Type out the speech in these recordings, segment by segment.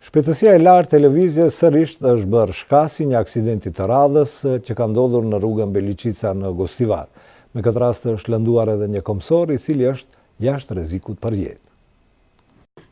Shpejtësia e lartë e lëvizjes sërish është bërë shkasi një aksidenti të radhës që ka ndodhur në rrugën Beliqica në Gostivar. Me këtë rast është lënduar edhe një komsor i cili është jashtë rrezikut për jetë.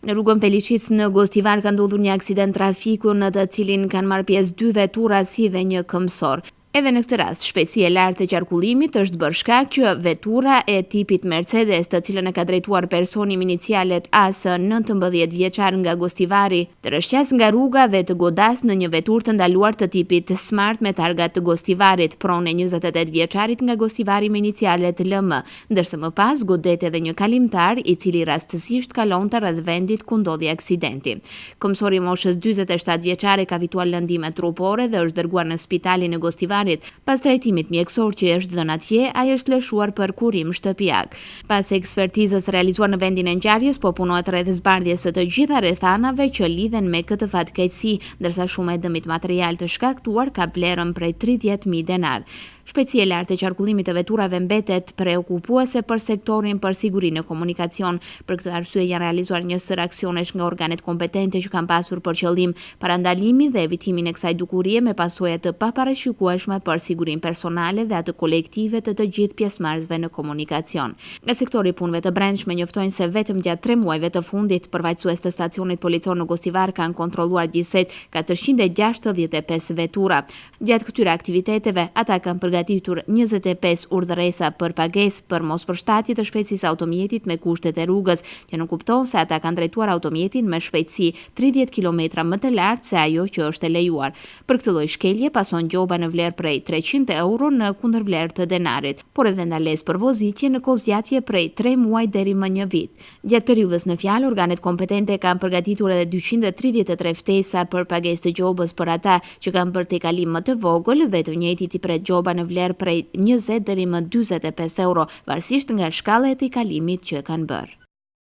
Në rrugën Beliqic në Gostivar ka ndodhur një aksident trafiku në të cilin kanë marrë pjesë 2 vetura si dhe një këmsor. Edhe në këtë rast, shpejtësia e lartë e qarkullimit është bërë shkak që vetura e tipit Mercedes, të cilën e ka drejtuar personi me inicialet AS 19 vjeçar nga Gostivari, të rrshqas nga rruga dhe të godas në një veturë të ndaluar të tipit Smart me targat të Gostivarit, pronë e 28 vjeçarit nga Gostivari me inicialet LM, ndërsa më pas godet edhe një kalimtar i cili rastësisht kalonte rreth vendit ku ndodhi aksidenti. Komsori i moshës 47 vjeçare ka fituar lëndime trupore dhe është dërguar në spitalin e Gostivarit. Pas trajtimit mjekësor që është dhënë atje, ai është lëshuar për kurim shtëpiak. Pas ekspertizës realizuar në vendin e ngjarjes, po punohet rreth zbardhjes së të gjitha rrethanave që lidhen me këtë fatkeqësi, ndërsa shumë e dëmit material të shkaktuar ka vlerën prej 30.000 denar. Shpejtësia e lartë e qarkullimit të veturave mbetet preokupuese për sektorin për sigurinë e komunikacion. Për këtë arsye janë realizuar një sër aksionesh nga organet kompetente që kanë pasur për qëllim parandalimin dhe evitimin e kësaj dukurie me pasoja të paparashikueshme për sigurinë personale dhe atë kolektive të të gjithë pjesëmarrësve në komunikacion. Nga sektori i punëve të brendshme njoftojnë se vetëm gjatë 3 muajve të fundit, përfaqësues të stacionit policor në Gostivar kanë kontrolluar gjithsej 465 vetura. Gjatë këtyre aktiviteteve, ata kanë përgatitur 25 urdhëresa për pagesë për mospërshtatje të shpejtësisë automjetit me kushtet e rrugës, që nuk kupton se ata kanë drejtuar automjetin me shpejtësi 30 km më të lartë se ajo që është e lejuar. Për këtë lloj shkelje pason gjoba në vlerë prej 300 euro në kundërvlerë të denarit, por edhe ndalesë për vozitje në kohë zgjatje prej 3 muaj deri më 1 vit. Gjatë periudhës në fjalë, organet kompetente kanë përgatitur edhe 233 ftesa për pagesë të gjobës për ata që kanë bërë tejkalim më të vogël dhe të njëjtit i pret gjoba në vlerë prej 20 deri më 45 euro, varësisht nga shkalla e tejkalimit që kanë bërë.